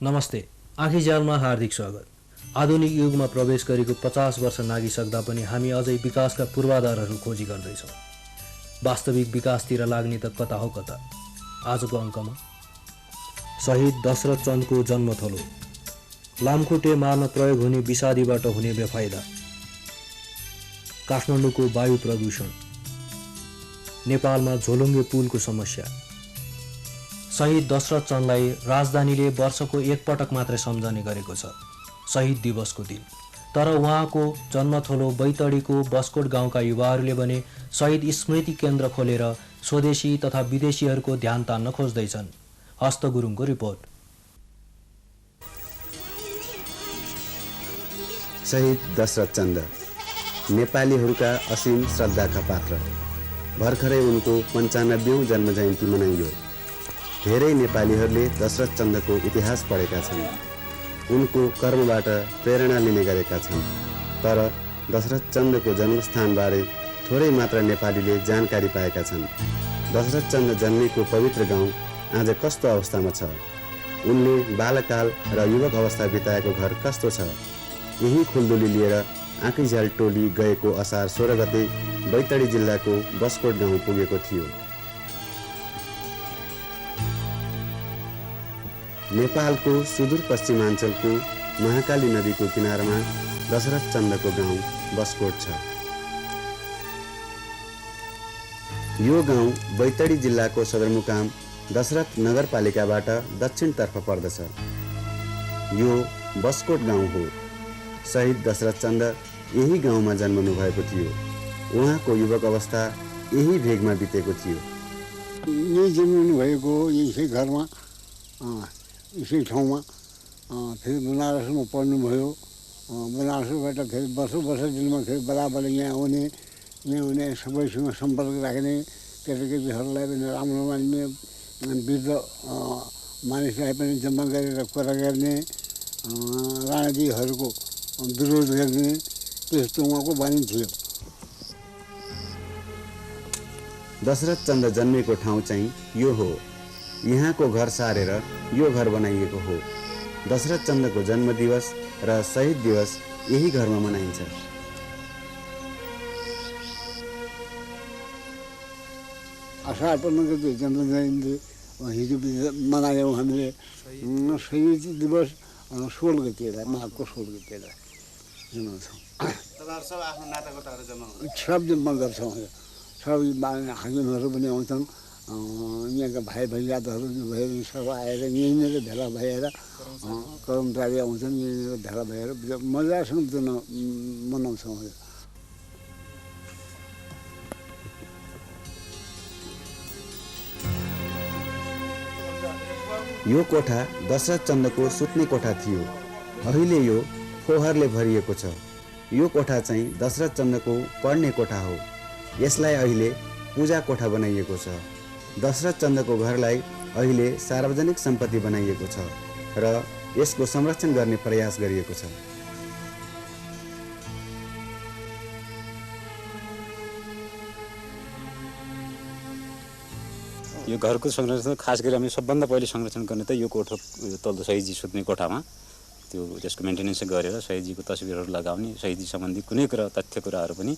नमस्ते। आँखीजालमा हार्दिक स्वागत। आधुनिक युगमा प्रवेश गरेको 50 वर्ष नागिसक्दा पनि हामी अझै विकासका पूर्वाधारहरू खोजी गर्दैछौँ। वास्तविक विकासतिर लाग्ने त कता हो कता। आजको अङ्कमा शहीद दशरथ चन्दको जन्मथलो, लामखुट्टे मार्न प्रयोग हुने विषादीबाट हुने बेफाइदा, काठमाडौँको वायु प्रदूषण, नेपालमा झोलुङ्गे पुलको समस्या। शहीद दशरथ चन्दलाई राजधानीले वर्षको एकपटक मात्रै सम्झने गरेको छ, शहीद दिवसको दिन। तर उहाँको जन्मथलो बैतडीको बस्कोट गाउँका युवाहरूले भने शहीद स्मृति केन्द्र खोलेर स्वदेशी तथा विदेशीहरूको ध्यान तान्न खोज्दैछन्। हस्त गुरुङको रिपोर्ट। शहीद दशरथ चन्द नेपालीहरूका असीम श्रद्धाका पात्र। भर्खरै उनको 95औं जन्म जयन्ती मनाइयो। धेरै नेपालीहरूले दशरथ चन्दको इतिहास पढेका छन्, उनको कर्मबाट प्रेरणा लिने गरेका छन्। तर दशरथ चन्दको जन्मस्थानबारे थोरै मात्र नेपालीले जानकारी पाएका छन्। दशरथ चन्द जन्मेको पवित्र गाउँ आज कस्तो अवस्थामा छ? उनले बालकाल र युवक अवस्था बिताएको घर कस्तो छ? यही खुल्दुली लिएर आँखीझ्याल टोली गएको असार 16 गते बैतडी जिल्लाको बस्कोट गाउँ पुगेको थियो। नेपालको सुदूरपश्चिमाञ्चलको महाकाली नदीको किनारमा दशरथ चन्दको गाउँ बस्कोट छ। यो गाउँ बैतडी जिल्लाको सदरमुकाम दशरथ नगरपालिकाबाट दक्षिणतर्फ पर्दछ। यो बस्कोट गाउँ हो। शहीद दशरथ चन्द यही गाउँमा जन्मनु भएको थियो। उहाँको युवक अवस्था यही भेगमा बितेको थियो। यही जन्मनु भएको यसै घरमा, यसै ठाउँमा। फेरि बनारसमा पढ्नुभयो। बनारसबाट फेरि वर्ष दिनमा फेरि बराबर यहाँ आउने सबैसँग सम्पर्क राख्ने, केटाकेटीहरूलाई पनि राम्रो मान्ने, वृद्ध मानिसलाई पनि जम्मा गरेर कुरा गर्ने, राजनीतिहरूको विरोध गर्ने, त्यस्तो उहाँको बानी थियो। दशरथ चन्द जन्मेको ठाउँ चाहिँ यो हो। यहाँको घर सारेर यो घर बनाइएको हो। दशरथ चन्दको जन्म दिवस र शहीद दिवस यही घरमा मनाइन्छ। असार 15 गते जन्म जयन्ती हिजो मनायौँ हामीले। शहीद दिवस 16 गते माघको 16 गते जनाउँछौँ। सब आफ्नो नातागोताहरू सब जम्मा गर्छौँ। सब हाकिमहरू पनि आउँछन्, यहाँका भाइ भैयाहरू भयो, सब आएर यहीँनिर भेला भएर, कर्मचारी आउँछन्, यहीँनिर भेला भएर मजासँग मनाउँछौँ। यो कोठा दशरथ चन्दको सुत्ने कोठा थियो। अहिले यो फोहरले भरिएको छ। यो कोठा चाहिँ दशरथ चन्दको पढ्ने कोठा हो। यसलाई अहिले पूजा कोठा बनाइएको छ। दशरथ चन्दको घरलाई अहिले सार्वजनिक सम्पत्ति बनाइएको छ र यसको संरक्षण गर्ने प्रयास गरिएको छ। यो घरको संरक्षण खास गरी हामी सबभन्दा पहिले संरक्षण गर्ने त यो कोठो, तल्लो शहीदजी सुत्ने कोठामा त्यसको मेन्टेनेन्स गरेर शहीदजीको तस्बिरहरू लगाउने, शहीदजी सम्बन्धी कुनै कुरा तथ्य कुराहरू पनि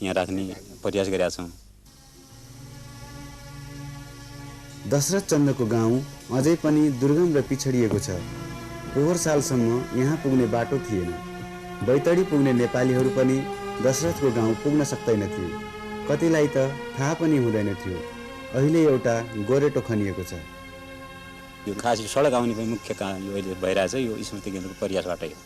यहाँ राख्ने प्रयास गरेका छौँ। दशरथ चन्दको गाउँ अझै पनि दुर्गम र पिछडिएको छ। पोहोर सालसम्म यहाँ पुग्ने बाटो थिएन। बैतडी पुग्ने नेपालीहरू पनि दशरथको गाउँ पुग्न सक्दैनथे। कतिलाई त थाहा पनि हुँदैन थियो। अहिले एउटा गोरेटो खनिएको छ। यो खास सडक आउने पनि मुख्य कारण यो अहिले भइरहेछ यो स्मृति केन्द्रको प्रयासबाटै हो।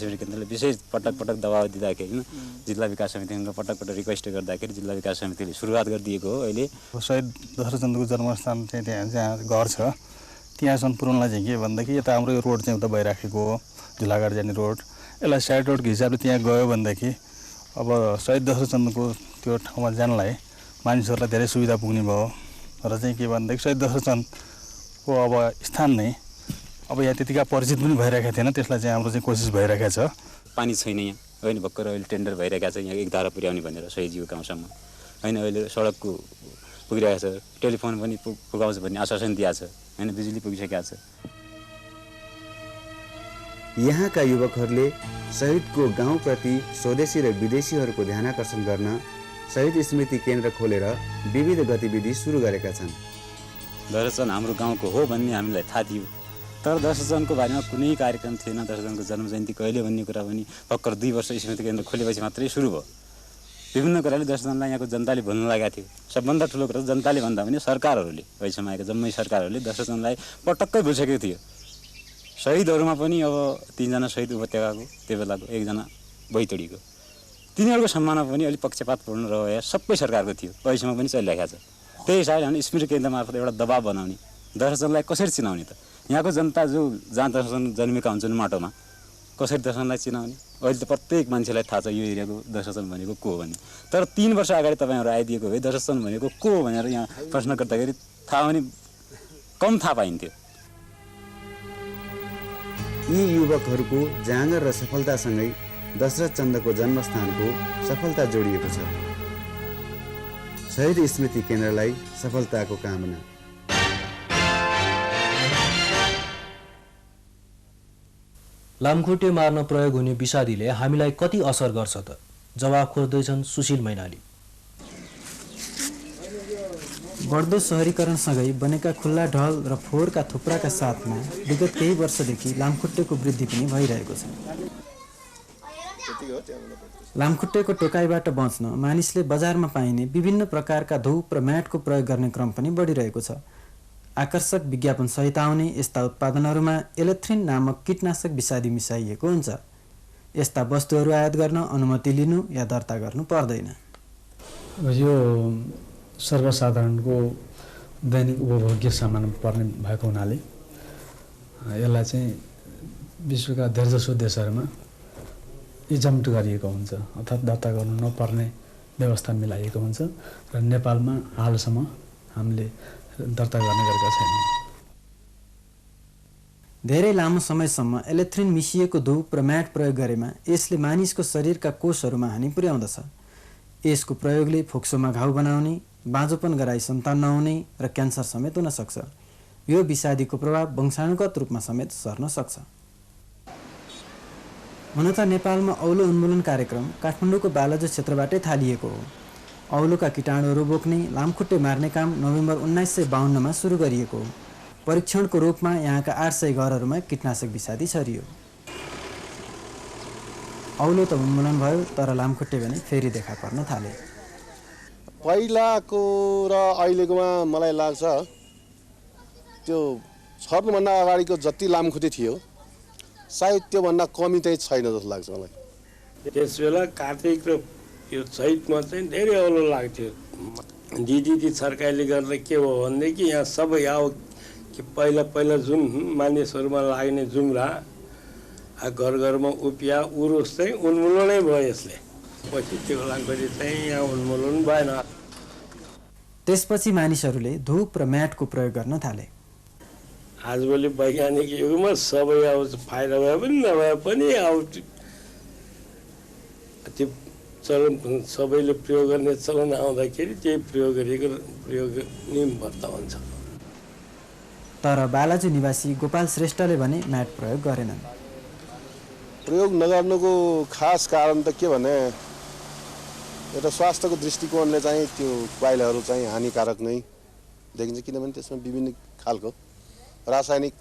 स्मृति केन्द्रले विशेष पटक दबाब दिँदाखेरि जिल्ला विकास समितिले पटक रिक्वेस्ट गर्दाखेरि जिल्ला विकास समितिले सुरुवात गरिदिएको हो। अहिले शहीद दशरथ चन्दको जन्मस्थान चाहिँ त्यहाँ जहाँ घर छ त्यहाँसम्म पुर्याउनलाई चाहिँ के भन्दाखेरि यता हाम्रो यो रोड चाहिँ उता भइराखेको हो, झुलाघाट जाने रोड। यसलाई साइड रोडको हिसाबले त्यहाँ गयो भनेदेखि अब शहीद दशरथ चन्दको त्यो ठाउँमा जानलाई मानिसहरूलाई धेरै सुविधा पुग्ने भयो र चाहिँ के भनेदेखि शहीद दशरथ चन्दको अब स्थान नै अब यहाँ त्यतिका परिचित पनि भइरहेको थिएन। त्यसलाई चाहिँ हाम्रो चाहिँ कोसिस भइरहेको छ। पानी छैन यहाँ, होइन भर्खर अहिले टेन्डर भइरहेको छ यहाँ एक धारा पुर्याउने भनेर शहीदजीको गाउँसम्म, होइन अहिले सडकको पुगिरहेको छ, टेलिफोन पनि पुगाउँछ भन्ने आश्वासन दिएको छ, होइन बिजुली पुगिसकेको छ। यहाँका युवकहरूले शहीदको गाउँप्रति स्वदेशी र विदेशीहरूको ध्यानाकर्षण गर्न शहीद स्मृति केन्द्र खोलेर विविध गतिविधि सुरु गरेका छन्। दशरथचन्द हाम्रो गाउँको हो भन्ने हामीलाई थाहा थियो, तर दशरथचन्दको बारेमा कुनै कार्यक्रम थिएन। दशरथचन्दको जन्म जयन्ती कहिले भन्ने कुरा पनि भर्खर 2 वर्ष स्मृति केन्द्र खोलेपछि मात्रै सुरु भयो। विभिन्न कुराले दशरथचन्दलाई यहाँको जनताले भन्न लागेको थियो। सबभन्दा ठुलो कुरा जनताले भन्दा पनि सरकारहरूले, अहिलेसम्म आएका जम्मै सरकारहरूले दशरथचन्दलाई पटक्कै भुलिसकेको थियो। शहीदहरूमा पनि अब 3 जना शहीद उपत्यकाको, त्यो बेलाको 1 जना बैतडीको, तिनीहरूको सम्मानमा पनि अलिक पक्षपातपूर्ण रह्यो सबै सरकारको थियो, अहिलेसम्म पनि चलिरहेको छ। त्यही हिसाबले हामीले स्मृति केन्द्र मार्फत एउटा दबाब बनाउने, दशरथचन्दलाई कसरी चिनाउने त, यहाँको जनता जो जहाँ दशरथचन्द जन्मेका हुन्छन् माटोमा, कसरी दशरथचन्दलाई चिनाउने? अहिले त प्रत्येक मान्छेलाई थाहा छ यो एरियाको दशरथचन्द भनेको को हो भन्ने। तर 3 वर्ष अगाडि तपाईँहरू आइदिएको भए दशरथचन्द भनेको को हो भनेर यहाँ प्रश्न गर्दाखेरि थाहा पनि कम थाहा पाइन्थ्यो। यी युवकहरूको जाँगर र सफलतासँगै दशरथचन्दको जन्मस्थानको सफलता जोडिएको छ। शहीद स्मृति केन्द्रलाई सफलताको कामना। लामखुट्टे मार्न प्रयोग हुने विषादीले हामीलाई कति असर गर्छ त? जवाफ खोज्दैछन् सुशील मैनाली। बढ्दो सहरीकरणसँगै बनेका खुल्ला ढल र फोहोरका थुप्राका साथमा विगत केही वर्षदेखि लामखुट्टेको वृद्धि पनि भइरहेको छ। लामखुट्टेको टोकाइबाट बच्न मानिसले बजारमा पाइने विभिन्न प्रकारका धूप र म्याटको प्रयोग गर्ने क्रम पनि बढिरहेको छ। आकर्षक विज्ञापन सहित आउने यस्ता उत्पादनहरूमा एलेथ्रिन नामक कीटनाशक विषादी मिसाइएको हुन्छ। यस्ता वस्तुहरू आयात गर्न अनुमति लिनु या दर्ता गर्नु पर्दैन। यो सर्वसाधारणको दैनिक उपभोग्य सामान पर्ने भएको हुनाले यसलाई चाहिँ विश्वका धेरैजसो देशहरूमा इजम्ट गरिएको हुन्छ, अर्थात् दर्ता गर्नु नपर्ने व्यवस्था मिलाइएको हुन्छ र नेपालमा हालसम्म हामीले दर्ता गर्ने गरेका छैनौँ। धेरै लामो समयसम्म एलेथ्रिन मिसिएको धूप र म्याट प्रयोग गरेमा यसले मानिसको शरीरका कोषहरूमा हानि पुर्याउँदछ। यसको प्रयोगले फोक्सोमा घाउ बनाउने, बाँझोपन गराई सन्तान नहुने र क्यान्सर समेत हुन सक्छ। यो विषादीको प्रभाव वंशानुगत रूपमा समेत सर्न सक्छ। हुन त नेपालमा औलो उन्मूलन कार्यक्रम काठमाडौँको बालाजु क्षेत्रबाटै थालिएको हो। औलोका कीटाणुहरू बोक्ने, लामखुट्टे मार्ने काम नोभेम्बर 1952मा सुरु गरिएको हो। परीक्षणको रूपमा यहाँका 800 घरहरूमा कीटनाशक विषादी छरियो। औलो त उन्मूलन भयो, तर लामखुट्टे भने फेरि देखा पर्न थाले। पहिलाको र अहिलेकोमा मलाई लाग्छ त्यो छर्नुभन्दा अगाडिको जति लामखुट्टे थियो सायद त्योभन्दा कमी चाहिँ छैन जस्तो लाग्छ मलाई। त्यस बेला कार्तिक र यो चैतमा चाहिँ धेरै औलो लाग्थ्यो। डिडिटी छर्काइले गर्दा के हो भनेदेखि यहाँ सबै आऊ कि पहिला जुन मानिसहरूमा लाग्ने जुम्रा घर घरमा उपिया उरुस चाहिँ उन्मूलनै भयो यसले। पछि त्यो लामखुट्टे चाहिँ यहाँ उन्मूलन भएन। त्यसपछि मानिसहरूले धूप र म्याटको प्रयोग गर्न थाले। आजभोलि वैज्ञानिक युगमा सबै आउँछ, फाइदा भए पनि नभए पनि आउँछ। त्यो चलन सबैले प्रयोग गर्ने चलन आउँदाखेरि त्यही प्रयोग नै भर्ता हुन्छ। तर बालाजु निवासी गोपाल श्रेष्ठले भने म्याट प्रयोग गरेनन्। प्रयोग नगर्नुको खास कारण त के भने एउटा स्वास्थ्यको दृष्टिकोणले चाहिँ त्यो कोइलाहरू चाहिँ हानिकारक नै देखिन्छ, किनभने त्यसमा विभिन्न खालको रासायनिक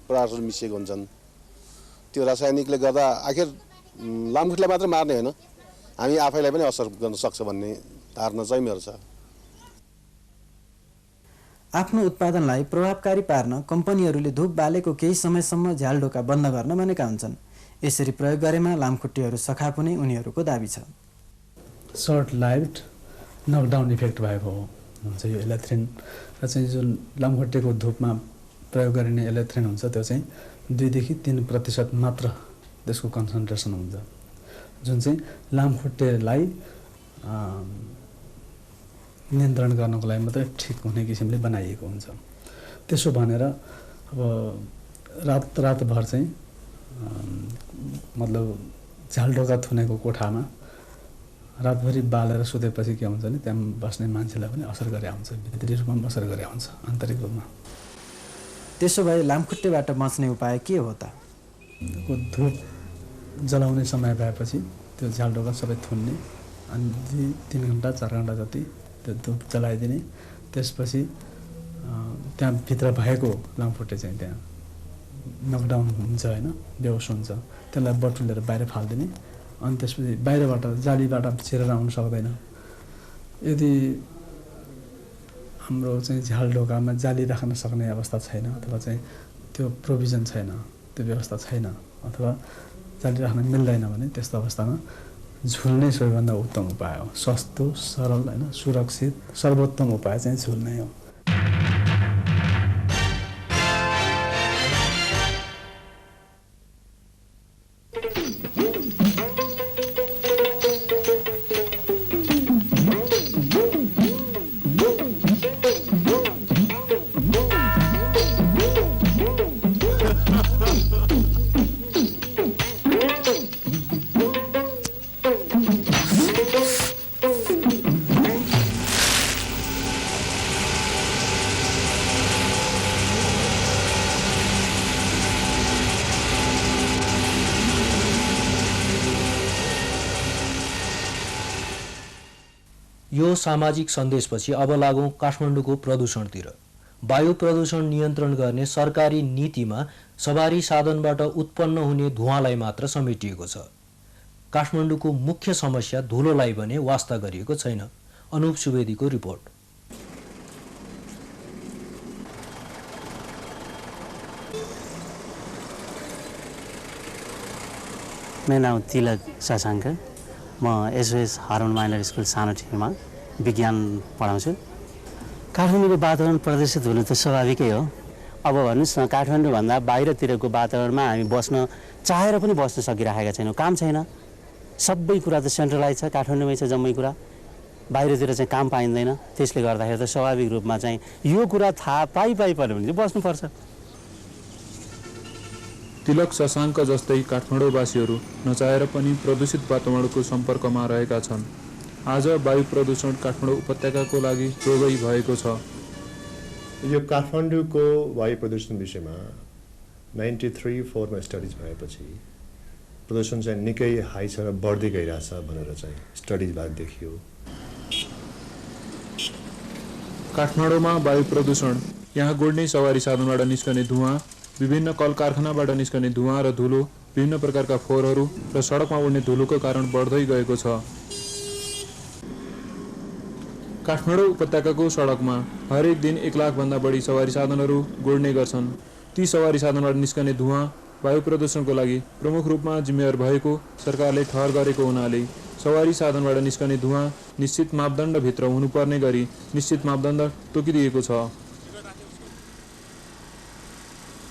पदार्थहरू मिसिएको हुन्छन्। त्यो रासायनिकले गर्दा आखिर लामखुट्टेलाई मात्र मार्ने होइन, हामी आफैलाई पनि असर गर्न सक्छ भन्ने धारणा चाहिँ मेरो छ। आफ्नो उत्पादनलाई प्रभावकारी पार्न कम्पनीहरूले धूप बालेको केही समयसम्म झ्यालढोका बन्द गर्न भनेका हुन्छन्। यसरी प्रयोग गरेमा लामखुट्टेहरू सखाप हुने उनीहरूको दाबी छ। सर्ट लाइफ्ड नकडाउन इफेक्ट भएको हुन्छ यो एलेथ्रिन र चाहिँ जुन लामखुट्टेको धूपमा प्रयोग गरिने एलेथ्रिन हुन्छ त्यो चाहिँ 2 देखि 3% मात्र त्यसको कन्सन्ट्रेसन हुन्छ, जुन चाहिँ लामखुट्टेलाई नियन्त्रण गर्नको लागि मात्रै ठिक हुने किसिमले बनाइएको हुन्छ। त्यसो भनेर अब रातभर चाहिँ मतलब झ्यालढोका थुनेको कोठामा रातभरि बालेर सुतेपछि के हुन्छ भने त्यहाँ बस्ने मान्छेलाई पनि असर गरे हुन्छ, भित्री रूपमा असर गरे हुन्छ, आन्तरिक रूपमा। त्यसो भए लामखुट्टेबाट बच्ने उपाय के हो त? को धुप जलाउने समय भएपछि त्यो झ्यालढोका सबै थुन्ने अनि 3 घण्टा 4 घण्टा जति त्यो धुप जलाइदिने। त्यसपछि त्यहाँ भित्र भएको लामखुट्टे चाहिँ त्यहाँ नकडाउन हुन्छ होइन, बेहोस हुन्छ, त्यसलाई बटुलेर बाहिर फालिदिने। अनि त्यसपछि बाहिरबाट जालीबाट छिरेर आउन सक्दैन। यदि हाम्रो चाहिँ झ्यालढोकामा जाली राख्न सक्ने अवस्था छैन अथवा चाहिँ त्यो प्रोभिजन छैन, त्यो व्यवस्था छैन अथवा जाली राख्न मिल्दैन भने त्यस्तो अवस्थामा झुल्नै सबैभन्दा उत्तम उपाय हो। सस्तो, सरल होइन, सुरक्षित सर्वोत्तम उपाय चाहिँ झुल्नै हो। यो सामाजिक सन्देशपछि अब लागौं काठमाडौँको प्रदूषणतिर। वायु प्रदूषण नियन्त्रण गर्ने सरकारी नीतिमा सवारी साधनबाट उत्पन्न हुने धुवाँलाई मात्र समेटिएको छ। काठमाडौँको मुख्य समस्या धुलोलाई भने वास्ता गरिएको छैन। अनुप सुवेदीको रिपोर्ट। मेरो नाम तिलक शशाङ्क, म एसओएस हार्मन माइनर स्कुल सानोठीमा विज्ञान पढाउँछु। काठमाडौँको वातावरण प्रदूषित हुनु त स्वाभाविकै हो। अब भन्नुहोस् न, काठमाडौँभन्दा बाहिरतिरको वातावरणमा हामी बस्न चाहेर पनि बस्न सकिरहेका छैनौँ। काम छैन, सबै कुरा त सेन्ट्रलाइज छ, काठमाडौँमै छ जम्मै कुरा। बाहिरतिर चाहिँ काम पाइँदैन। त्यसले गर्दाखेरि त स्वाभाविक रूपमा चाहिँ यो कुरा थाहा पाइ पर्यो भने चाहिँ बस्नुपर्छ। तिलक शशाङ्क जस्तै काठमाडौँवासीहरू नचाहेर पनि प्रदूषित वातावरणको सम्पर्कमा रहेका छन्। आज वायु प्रदूषण काठमाडौँ उपत्यकाको लागि जोगै भएको छ। यो काठमाडौँको वायु प्रदूषण विषयमा 93-4 मा स्टडिज भएपछि प्रदूषण चाहिँ निकै हाई छ र बढ्दै गइरहेछ भनेर चाहिँ स्टडिजबाट देखियो। काठमाडौँमा वायु प्रदूषण यहाँ गुड्ने सवारी साधनबाट निस्कने धुवाँ, विभिन्न कल कारखानाबाट निस्कने धुवाँ र धुलो, विभिन्न प्रकारका फोहोरहरू र सडकमा उड्ने धुलोको कारण बढ्दै गएको छ। काठमाडौँ उपत्यकाको सडकमा हरेक दिन 1 लाखभन्दा बढी सवारी साधनहरू गुड्ने गर्छन्। ती सवारी साधनबाट निस्कने धुवाँ वायु प्रदूषणको लागि प्रमुख रूपमा जिम्मेवार भएको सरकारले ठहर गरेको हुनाले सवारी साधनबाट निस्कने धुवाँ निश्चित मापदण्डभित्र हुनुपर्ने गरी निश्चित मापदण्ड तोकिदिएको छ।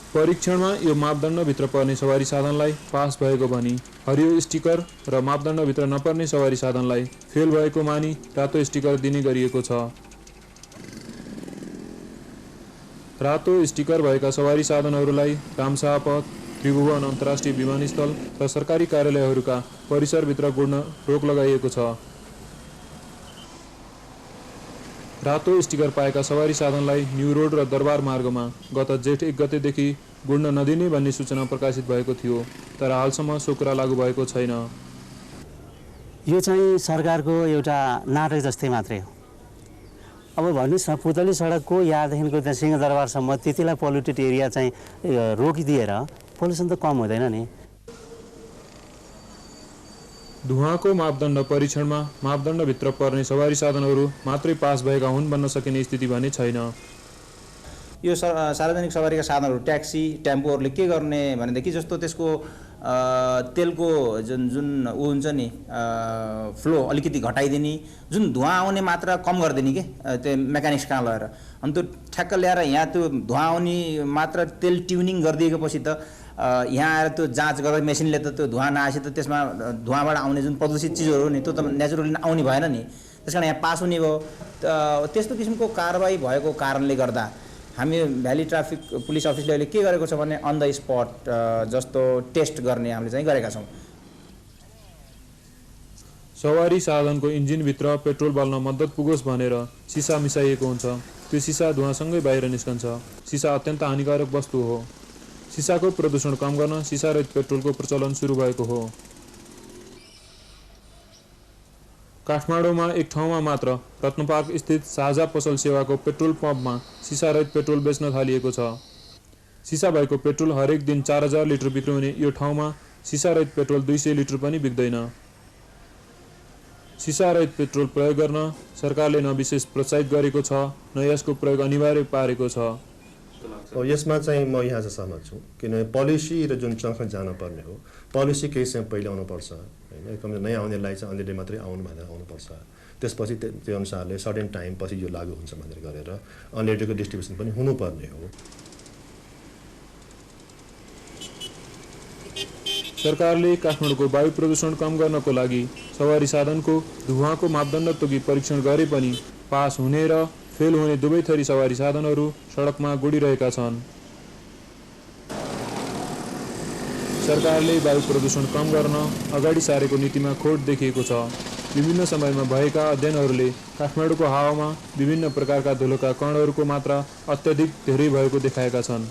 परीक्षणमा यो मापदण्डभित्र पर्ने सवारी साधनलाई पास भएको भनी हरियो स्टिकर र मापदण्डभित्र नपर्ने सवारी साधनलाई फेल भएको मानी रातो स्टिकर दिने गरिएको छ। रातो स्टिकर भएका सवारी साधनहरूलाई रामशाह पथ, त्रिभुवन अन्तर्राष्ट्रिय विमानस्थल र सरकारी कार्यालयहरूका परिसरभित्र गुड्न रोक लगाइएको छ। रातो स्टिकर पाएका सवारी साधनलाई न्यू रोड र दरबार मार्गमा गत जेठ 1 गतेदेखि गुड्न नदिने भन्ने सूचना प्रकाशित भएको थियो, तर हालसम्म सो कुरा लागू भएको छैन। यो चाहिँ सरकारको एउटा नाटक जस्तै मात्रै हो। अब भन्नुहोस् न, पुतली सडकको यहाँदेखिको त्यहाँ सिंहदरबारसम्म त्यतिलाई पोल्युटेड एरिया चाहिँ रोकिदिएर पोल्युसन त कम हुँदैन नि। धुवाँको मापदण्ड परीक्षणमा मापदण्डभित्र पर्ने सवारी साधनहरू मात्रै पास भएका हुन् भन्न सकिने स्थिति भने छैन। यो सार्वजनिक सवारीका साधनहरू ट्याक्सी, टेम्पोहरूले के गर्ने भनेदेखि जस्तो त्यसको तेलको जुन ऊ हुन्छ नि फ्लो अलिकति घटाइदिने, जुन धुवाँ आउने मात्रा कम गरिदिने कि त्यो मेकानिक्स कहाँ लगेर अनि त्यो ठ्याक्क ल्याएर यहाँ त्यो धुवाँ आउने मात्रा तेल ट्युनिङ गरिदिएपछि त यहाँ आएर त्यो जाँच गर्दा मेसिनले त त्यो धुवाँ नआएपछि त त्यसमा धुवाँबाट आउने जुन प्रदूषित चिजहरू नि त्यो त नेचुरली आउने भएन नि। त्यस कारण यहाँ पास हुने भयो। त्यस्तो किसिमको कारबाही भएको कारणले गर्दा हामी भ्याली ट्राफिक पुलिस अफिसले अहिले के गरेको छ भने अन द स्पट जस्तो टेस्ट गर्ने हामीले चाहिँ गरेका छौँ। सवारी साधनको इन्जिनभित्र पेट्रोल बाल्न मद्दत पुगोस् भनेर सिसा मिसाइएको हुन्छ। त्यो सिसा धुवाँसँगै बाहिर निस्कन्छ। सिसा अत्यन्त हानिकारक वस्तु हो। सिसाको प्रदूषण कम गर्न सिसारहित पेट्रोलको प्रचलन सुरु भएको हो। काठमाडौँमा एक ठाउँमा मात्र रत्नपार्क स्थित साझा पसल सेवाको पेट्रोल पम्पमा सिसारहित पेट्रोल बेच्न थालिएको छ। सिसा भएको पेट्रोल हरेक दिन 4000 लिटर बिक्री हुने यो ठाउँमा सिसारहित पेट्रोल 200 लिटर पनि बिक्दैन। सिसारहित पेट्रोल प्रयोग गर्न सरकारले न विशेष प्रोत्साहित गरेको छ न यसको प्रयोग अनिवार्य पारेको छ। यसमा चाहिँ म यहाँ चाहिँ सहमत छु, किनभने पोलिसी र जुन सँगसँगै जानुपर्ने हो, पोलिसी केही समय पहिले आउनुपर्छ होइन, एकदमै नयाँ आउनेलाई चाहिँ अन्यले मात्रै आउनु भनेर आउनुपर्छ, त्यसपछि त्यो अनुसारले सर्टेन टाइम पछि यो लागू हुन्छ भनेर गरेर अनलिमिटेडको डिस्ट्रिब्युसन पनि हुनुपर्ने हो। सरकारले काठमाडौँको वायु प्रदूषण कम गर्नको लागि सवारी साधनको धुवाँको मापदण्ड तोकी परीक्षण गरे पनि पास हुने र फेल हुने दुवै थरी सवारी साधनहरू सडकमा गुडिरहेका छन्। सरकारले वायु प्रदूषण कम गर्न अगाडि सारेको नीतिमा खोट देखिएको छ। विभिन्न समयमा भएका अध्ययनहरूले काठमाडौँको हावामा विभिन्न प्रकारका धुलोका कणहरूको मात्रा अत्यधिक धेरै भएको देखाएका छन्।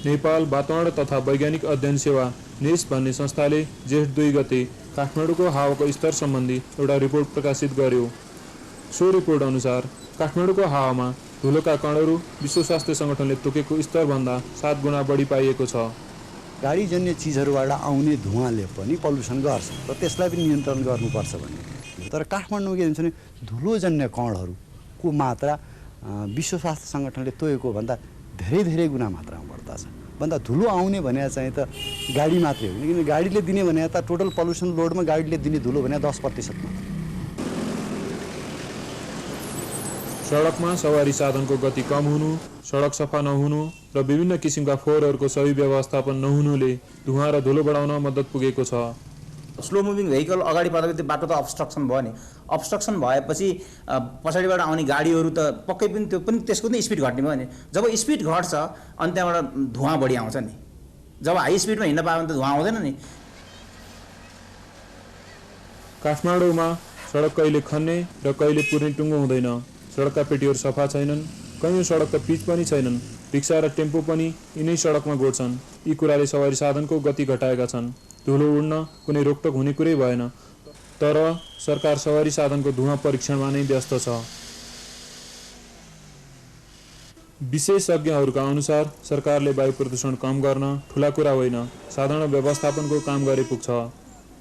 नेपाल वातावरण तथा वैज्ञानिक अध्ययन सेवा नेस भन्ने संस्थाले जेठ 2 गते काठमाडौँको हावाको स्तर सम्बन्धी एउटा रिपोर्ट प्रकाशित गर्यो। सो रिपोर्ट अनुसार काठमाडौँको हावामा धुलोका कणहरू विश्व स्वास्थ्य सङ्गठनले तोकेको स्तरभन्दा 7 गुणा बढी पाइएको छ। गाडीजन्य चिजहरूबाट आउने धुवाँले पनि पल्युसन गर्छ र त्यसलाई पनि नियन्त्रण गर्नुपर्छ भन्ने। तर काठमाडौँमा के हुन्छ भने धुलोजन्य कणहरूको मात्रा विश्व स्वास्थ्य सङ्गठनले तोकेको भन्दा धेरै गुणा मात्रामा बढ्दछ। भन्दा धुलो आउने भने चाहिँ त गाडी मात्रै हो, किन गाडीले दिने भने त टोटल पल्युसन लोडमा गाडीले दिने धुलो भने 10% मात्र। सडकमा सवारी साधनको गति कम हुनु, सडक सफा नहुनु र विभिन्न किसिमका फोहोरहरूको सही व्यवस्थापन नहुनुले धुवाँ र धुलो बढाउन मद्दत पुगेको छ। स्लो मुभिङ भेहिकल अगाडि बढ्दा त्यो बाटो त अब्स्ट्रक्सन भयो नि, अब्स्ट्रक्सन भएपछि पछाडिबाट आउने गाडीहरू त पक्कै पनि त्यो पनि त्यसको पनि स्पिड घट्ने भयो नि। जब स्पिड घट्छ अनि त्यहाँबाट धुवाँ बढी आउँछ नि। जब हाई स्पिडमा हिँड्न पायो भने त धुवाँ आउँदैन नि। काठमाडौँमा सडक कहिले खन्ने र कहिले पुर्ने टुङ्गो हुँदैन। सडकका पेटीहरू सफा छैनन्, कयौँ सडक त पिच पनि छैनन्। रिक्सा र टेम्पो पनि यिनै सडकमा गोड्छन्। यी कुराले सवारी साधनको गति घटाएका छन्। धुलो उड्न कुनै रोकटोक हुने कुरै भएन, तर सरकार सवारी साधनको धुवाँ परीक्षणमा नै व्यस्त छ। विशेषज्ञहरूका अनुसार सरकारले वायु प्रदूषण कम गर्न ठुला कुरा होइन, साधारण व्यवस्थापनको काम गरे पुग्छ।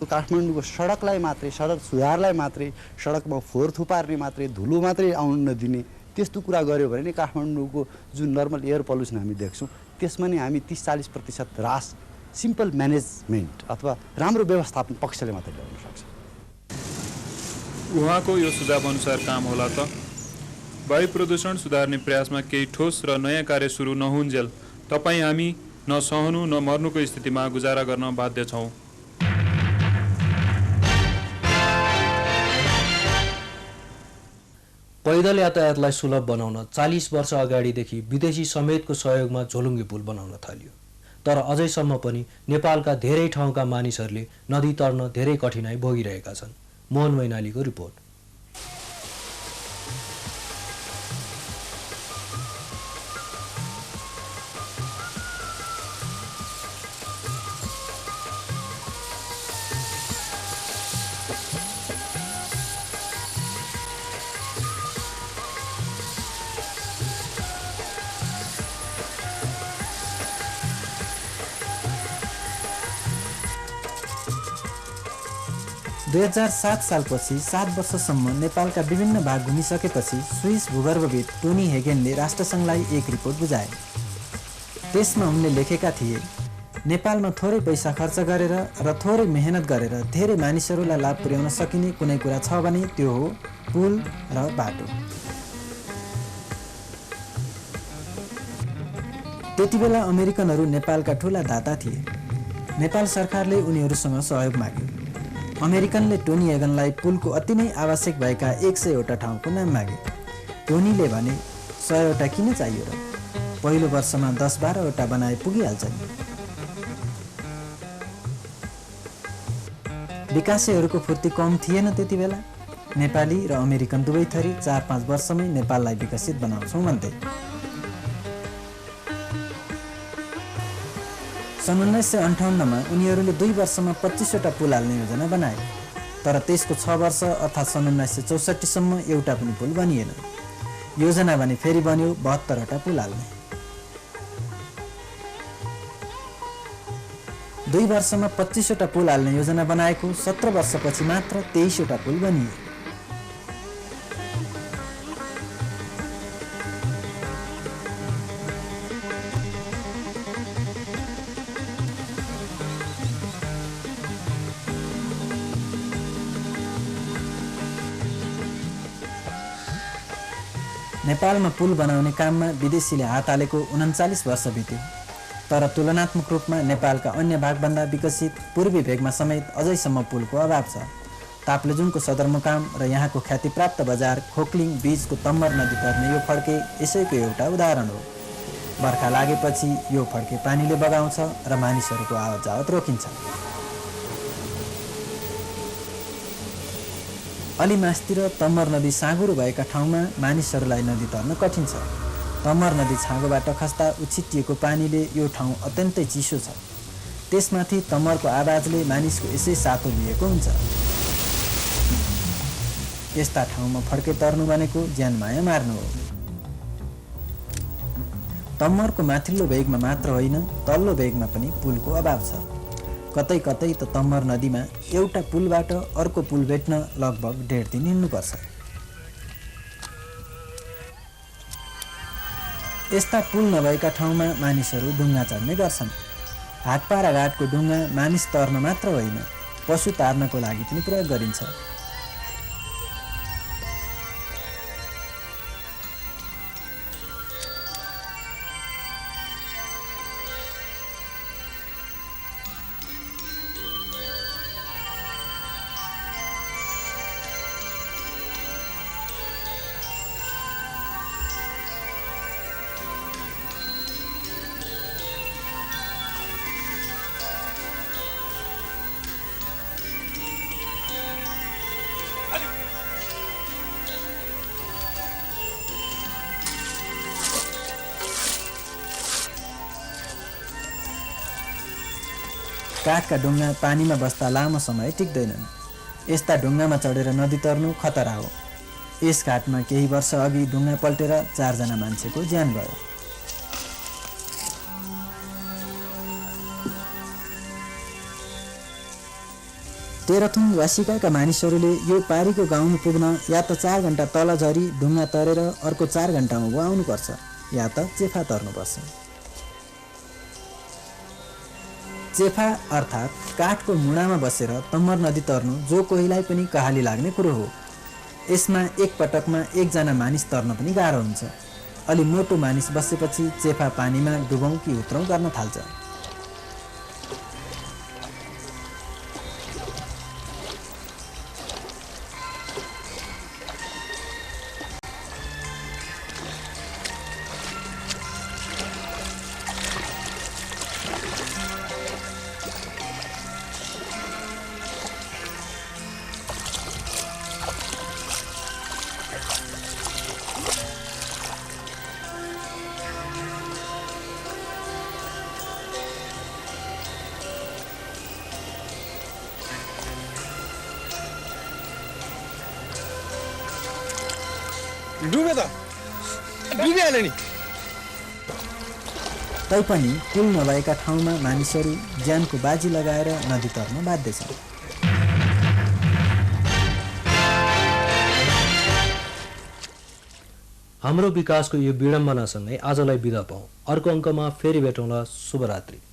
काठमाडौँको सडकलाई मात्रै, सडक सुधारलाई मात्रै, सडकमा फोहोर थुपार्ने मात्रै, धुलो मात्रै आउन नदिने त्यस्तो कुरा गर्यो भने नि काठमाडौँको जुन नर्मल एयर पल्युसन हामी देख्छौँ त्यसमा नि हामी 30-40% ह्रास सिम्पल म्यानेजमेन्ट अथवा राम्रो व्यवस्थापन पक्षले मात्रै ल्याउन सक्छ। उहाँको यो सुझाव अनुसार काम होला त? वायु प्रदूषण सुधार्ने प्रयासमा केही ठोस र नयाँ कार्य सुरु नहुन्जेल तपाईँ हामी न सहनु न मर्नुको स्थितिमा गुजारा गर्न बाध्य छौँ। पैदल यातायातलाई सुलभ बनाउन 40 वर्ष अगाडिदेखि विदेशी समेतको सहयोगमा झोलुङ्गे पुल बनाउन थालियो। तर अझैसम्म पनि नेपालका धेरै ठाउँका मानिसहरूले नदी तर्न धेरै कठिनाई भोगिरहेका छन्। मोहन मैनालीको रिपोर्ट। । 2007 सालपछि 7 वर्षसम्म नेपालका विभिन्न भाग घुमिसकेपछि स्विस भूगर्भविद टोनी हेगेनले राष्ट्रसङ्घलाई एक रिपोर्ट बुझाए। त्यसमा उनले लेखेका थिए, नेपालमा थोरै पैसा खर्च गरेर र थोरै मेहनत गरेर धेरै मानिसहरूलाई लाभ पुर्याउन सकिने कुनै कुरा छ भने त्यो हो पुल र बाटो। त्यतिबेला अमेरिकनहरू नेपालका ठुला दाता थिए। नेपाल सरकारले उनीहरूसँग सहयोग माग्यो। अमेरिकनले टोनी हेगनलाई पुलको अति नै आवश्यक भएका 100 वटा ठाउँको नाम मागे। टोनीले भने 100 वटा किन चाहियो र? पहिलो वर्षमा 10-12 वटा बनाए पुगिहाल्छ नि। विकासेहरूको फुर्ती कम थिएन त्यति बेला। नेपाली र अमेरिकन दुवै थरी 4-5 वर्षमै नेपाललाई विकसित बनाउँछौँ भन्थे। सन् 1958मा उनीहरूले 2 वर्षमा 25वटा पुल हाल्ने योजना बनाए, तर त्यसको 6 वर्ष अर्थात् सन् 1964सम्म एउटा पनि पुल बनिएन। योजना भने फेरि बन्यो 72वटा पुल हाल्ने। 2 वर्षमा 25वटा पुल हाल्ने योजना बनाएको 17 वर्षपछि मात्र 23वटा पुल बनिए। नेपालमा पुल बनाउने काममा विदेशीले हात हालेको 39 वर्ष बित्यो, तर तुलनात्मक रूपमा नेपालका अन्य भागभन्दा विकसित पूर्वी भेगमा समेत अझैसम्म पुलको अभाव छ। ताप्लेजुङको सदरमुकाम र यहाँको ख्यातिप्राप्त बजार खोक्लिङ बीचको तम्मर नदी पर्ने यो फड्के यसैको एउटा उदाहरण हो। बर्खा लागेपछि यो फड्के पानीले बगाउँछ र मानिसहरूको आवत जावत रोकिन्छ। अलि मास्तिर तम्मर नदी साँगुरो भएका ठाउँमा मानिसहरूलाई नदी तर्न कठिन छ। तम्मर नदी छाँगोबाट खस्दा उछिटिएको पानीले यो ठाउँ अत्यन्तै चिसो छ। त्यसमाथि तम्मरको आवाजले मानिसको यसै सातो लिएको हुन्छ। यस्ता ठाउँमा फड्के तर्नु भनेको ज्यानमाया मार्नु हो। तम्मरको माथिल्लो भेगमा मात्र होइन, तल्लो भेगमा पनि पुलको अभाव छ। कतै कतै त तम्मर नदीमा एउटा पुलबाट अर्को पुल भेट्न लगभग 1.5 दिन हिँड्नुपर्छ। यस्ता पुल नभएका ठाउँमा मानिसहरू डुङ्गा चढ्ने गर्छन्। हाटपाडा घाटको डुङ्गा मानिस तर्न मात्र होइन, पशु तार्नको लागि पनि प्रयोग गरिन्छ। काठका ढुङ्गा पानीमा बस्दा लामो समय टिक्दैनन्। यस्ता ढुङ्गामा चढेर नदी तर्नु खतरा हो। यस घाटमा केही वर्ष अघि ढुङ्गा पल्टेर 4 जना मान्छेको ज्यान गयो। तेह्रथुम वासिकाका मानिसहरूले यो पारीको गाउँ पुग्न या त 4 घण्टा तल झरी ढुङ्गा तरेर अर्को 4 घण्टामा उ आउनुपर्छ, या त चेफा तर्नुपर्छ। चेफा अर्थात् काठको मुढामा बसेर तम्मर नदी तर्नु जो कोहीलाई पनि कहाली लाग्ने कुरो हो। यसमा एक पटकमा 1 जना मानिस तर्न पनि गाह्रो हुन्छ। अलि मोटो मानिस बसेपछि चेफा पानीमा डुबौँ कि उत्रौँ गर्न थाल्छ। तैपनि पुल नभएका ठाउँमा मानिसहरू ज्यानको बाजी लगाएर नदी तर्न बाध्य छन्। हाम्रो विकासको यो विडम्बनासँगै आजलाई बिदा पाऊँ। अर्को अङ्कमा फेरि भेटौँला। शुभरात्रि।